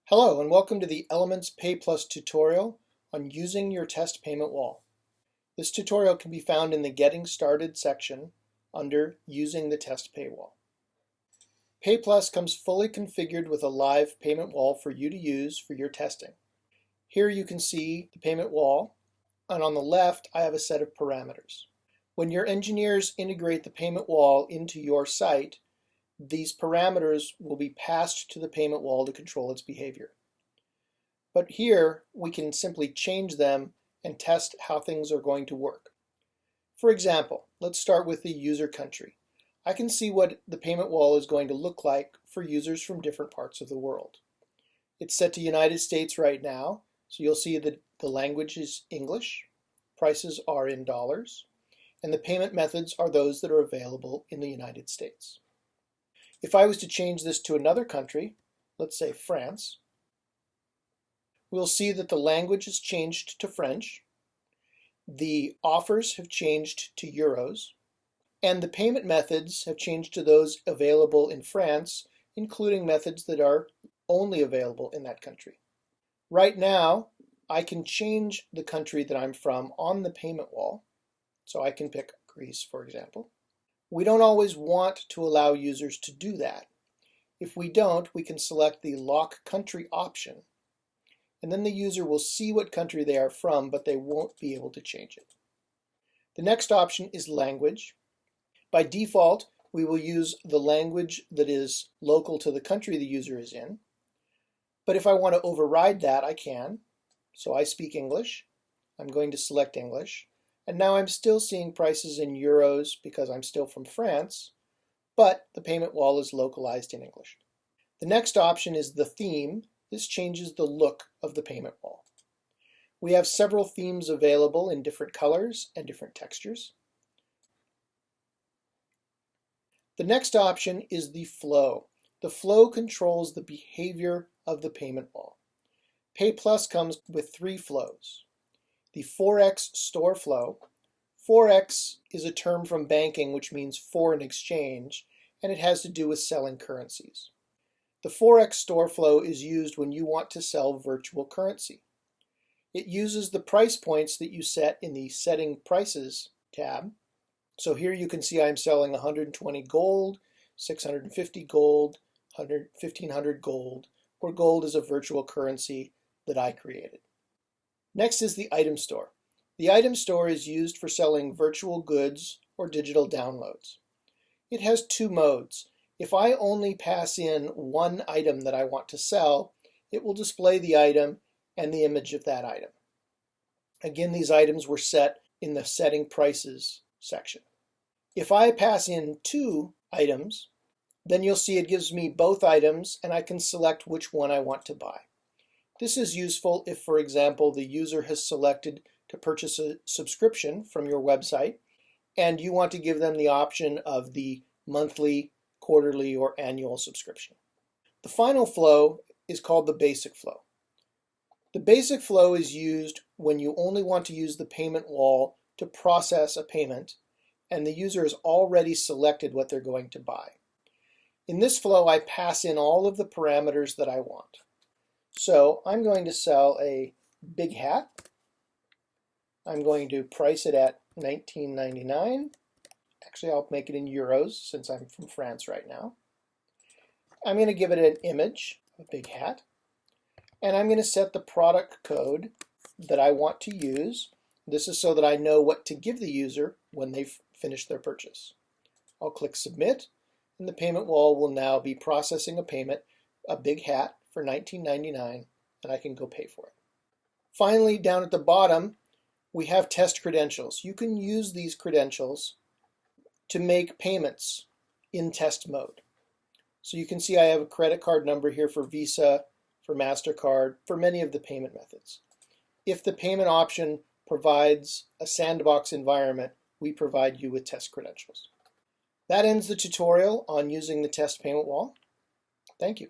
Hello and welcome to the Elements Pay Plus tutorial on using your test payment wall. This tutorial can be found in the Getting Started section under Using the Test Paywall. Pay Plus comes fully configured with a live payment wall for you to use for your testing. Here you can see the payment wall, and on the left I have a set of parameters. When your engineers integrate the payment wall into your site, these parameters will be passed to the payment wall to control its behavior. But here we can simply change them and test how things are going to work. For example, let's start with the user country. I can see what the payment wall is going to look like for users from different parts of the world. It's set to United States right now, so you'll see that the language is English, prices are in dollars, and the payment methods are those that are available in the United States. If I was to change this to another country, let's say France, we'll see that the language has changed to French, the offers have changed to euros, and the payment methods have changed to those available in France, including methods that are only available in that country. Right now, I can change the country that I'm from on the payment wall, so I can pick Greece, for example. We don't always want to allow users to do that. If we don't, we can select the Lock Country option, and then the user will see what country they are from, but they won't be able to change it. The next option is Language. By default, we will use the language that is local to the country the user is in, but if I want to override that, I can. So I speak English. I'm going to select English. And now I'm still seeing prices in euros because I'm still from France, but the payment wall is localized in English. The next option is the theme. This changes the look of the payment wall. We have several themes available in different colors and different textures. The next option is the flow. The flow controls the behavior of the payment wall. Pay Plus comes with three flows. The Forex store flow. Forex is a term from banking which means foreign exchange, and it has to do with selling currencies. The Forex store flow is used when you want to sell virtual currency. It uses the price points that you set in the Setting Prices tab. So here you can see I'm selling 120 gold, 650 gold, 1500 gold, where gold is a virtual currency that I created. Next is the item store. The item store is used for selling virtual goods or digital downloads. It has two modes. If I only pass in one item that I want to sell, it will display the item and the image of that item. Again, these items were set in the Setting Prices section. If I pass in two items, then you'll see it gives me both items and I can select which one I want to buy. This is useful if, for example, the user has selected to purchase a subscription from your website and you want to give them the option of the monthly, quarterly, or annual subscription. The final flow is called the basic flow. The basic flow is used when you only want to use the payment wall to process a payment and the user has already selected what they're going to buy. In this flow, I pass in all of the parameters that I want. So I'm going to sell a big hat. I'm going to price it at $19.99. Actually, I'll make it in euros since I'm from France right now. I'm going to give it an image of a big hat. And I'm going to set the product code that I want to use. This is so that I know what to give the user when they've finished their purchase. I'll click Submit, and the payment wall will now be processing a payment, a big hat, for $19.99, and I can go pay for it. Finally, down at the bottom, we have test credentials. You can use these credentials to make payments in test mode. So you can see I have a credit card number here for Visa, for MasterCard, for many of the payment methods. If the payment option provides a sandbox environment, we provide you with test credentials. That ends the tutorial on using the test payment wall. Thank you.